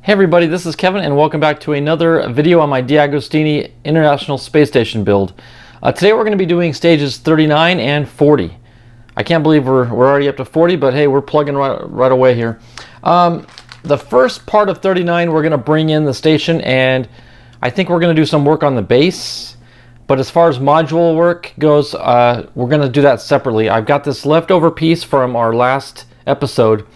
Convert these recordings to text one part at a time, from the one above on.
Hey everybody, this is Kevin and welcome back to another video on my DeAgostini International Space Station build. Today we're going to be doing stages 39 and 40. I can't believe we're already up to 40, but hey, we're plugging right away here. The first part of 39 we're going to bring in the station, and I think we're going to do some work on the base. But as far as module work goes, we're going to do that separately. I've got this leftover piece from our last episode,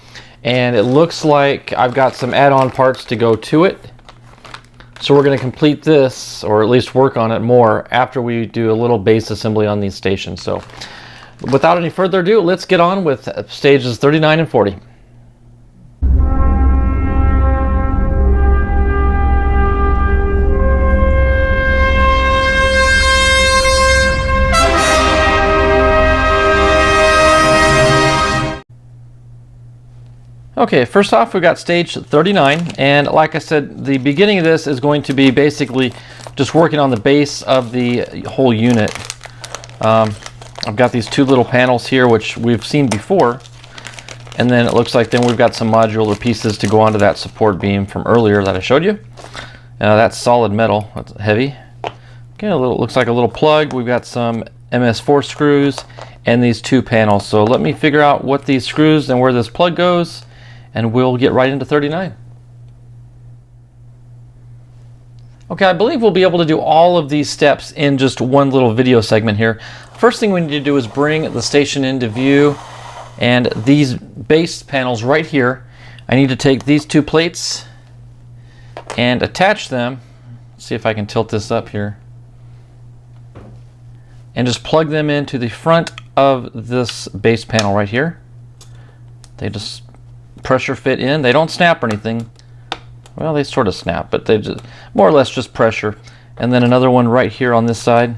and it looks like I've got some add-on parts to go to it. So we're going to complete this, or at least work on it more, after we do a little base assembly on these stations. So without any further ado, let's get on with stages 39 and 40. Okay, first off, we've got stage 39, and like I said, the beginning of this is going to be basically just working on the base of the whole unit. I've got these two little panels here, which we've seen before, and then it looks like then we've got some modular pieces to go onto that support beam from earlier that I showed you. That's solid metal, that's heavy. Okay, looks like a little plug. We've got some MS4 screws and these two panels. So let me figure out what these screws and where this plug goes, and we'll get right into 39. Okay, I believe we'll be able to do all of these steps in just one little video segment here. First thing we need to do is bring the station into view, and these base panels right here, I need to take these two plates and attach them. Let's see if I can tilt this up here. And just plug them into the front of this base panel right here. They just pressure fit in. They don't snap or anything. Well, they sort of snap, but they just more or less just pressure. And then another one right here on this side.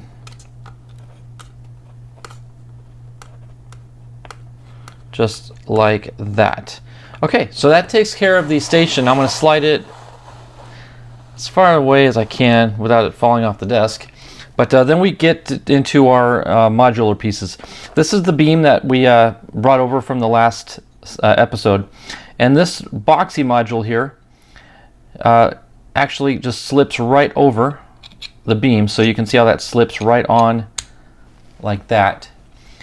Just like that. Okay, so that takes care of the station. I'm going to slide it as far away as I can without it falling off the desk. But then we get into our modular pieces. This is the beam that we brought over from the last episode, and this boxy module here actually just slips right over the beam, so you can see how that slips right on like that.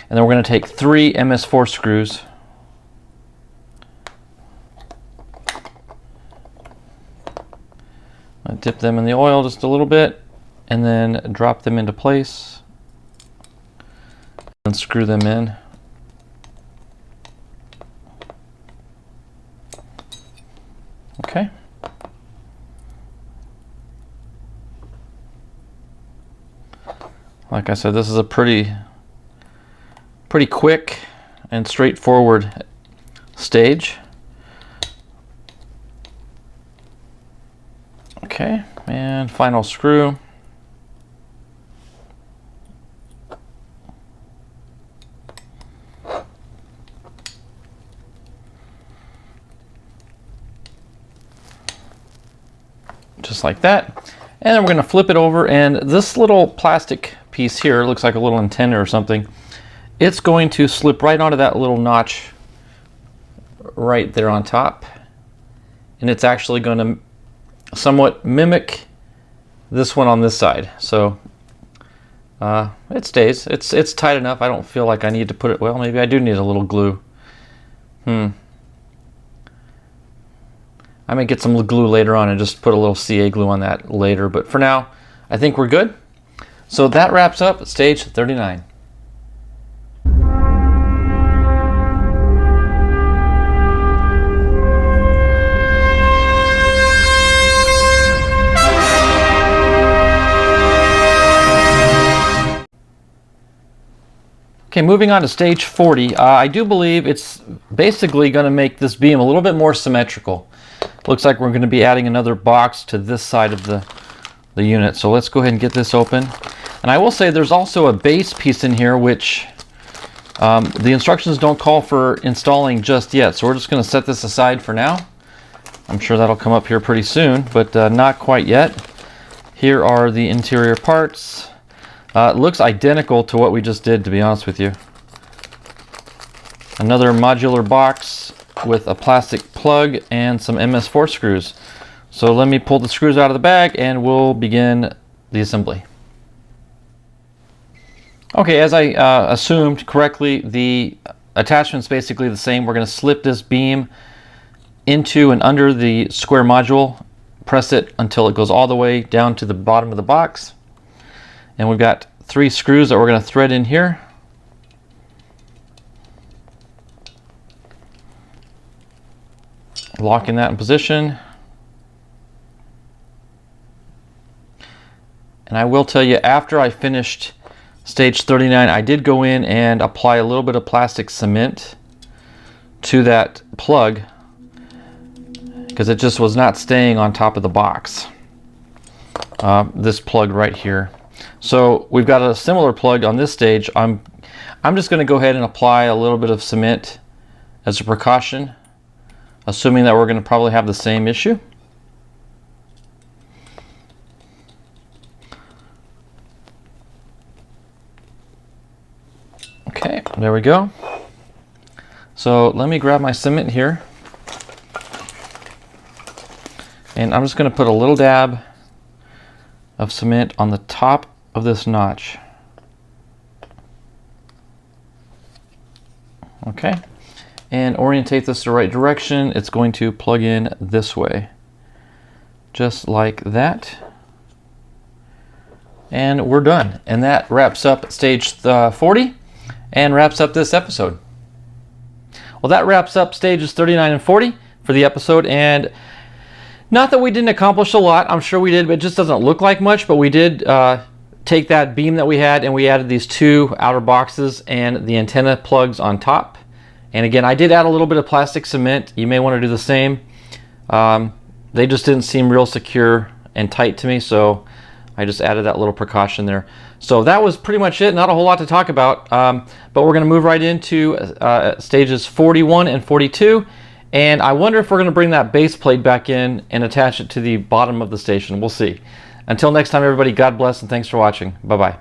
And then we're going to take 3 MS4 screws, I dip them in the oil just a little bit, and then drop them into place and screw them in. Okay. Like I said, this is a pretty quick and straightforward stage. Okay, and final screw. Just like that. And then we're going to flip it over, and this little plastic piece here looks like a little antenna or something. It's going to slip right onto that little notch right there on top, and it's actually going to somewhat mimic this one on this side. So it stays. It's tight enough. I don't feel like I need to put it, well, maybe I do need a little glue. I may get some glue later on and just put a little CA glue on that later, but for now, I think we're good. So that wraps up stage 39. Okay, moving on to stage 40. I do believe it's basically going to make this beam a little bit more symmetrical. Looks like we're going to be adding another box to this side of the unit. So let's go ahead and get this open. And I will say there's also a base piece in here which the instructions don't call for installing just yet. So we're just going to set this aside for now. I'm sure that'll come up here pretty soon, but not quite yet. Here are the interior parts. It looks identical to what we just did, to be honest with you. Another modular box with a plastic plug and some MS4 screws. So let me pull the screws out of the bag and we'll begin the assembly. Okay, as I assumed correctly, the attachment's basically the same. We're going to slip this beam into and under the square module, press it until it goes all the way down to the bottom of the box. And we've got 3 screws that we're going to thread in here. Locking that in position. And I will tell you, after I finished stage 39, I did go in and apply a little bit of plastic cement to that plug because it just was not staying on top of the box. This plug right here. So we've got a similar plug on this stage. I'm just going to go ahead and apply a little bit of cement as a precaution, assuming that we're going to probably have the same issue. Okay, there we go. So let me grab my cement here. And I'm just going to put a little dab of cement on the top of this notch. Okay. And orientate this the right direction. It's going to plug in this way. Just like that. And we're done. And that wraps up stage 40. And wraps up this episode. Well, that wraps up stages 39 and 40 for the episode. And not that we didn't accomplish a lot, I'm sure we did, but it just doesn't look like much. But we did take that beam that we had and we added these 2 outer boxes and the antenna plugs on top. And again, I did add a little bit of plastic cement. You may want to do the same. They just didn't seem real secure and tight to me, so I just added that little precaution there. So that was pretty much it. Not a whole lot to talk about, but we're going to move right into stages 41 and 42. And I wonder if we're going to bring that base plate back in and attach it to the bottom of the station. We'll see. Until next time, everybody, God bless and thanks for watching. Bye-bye.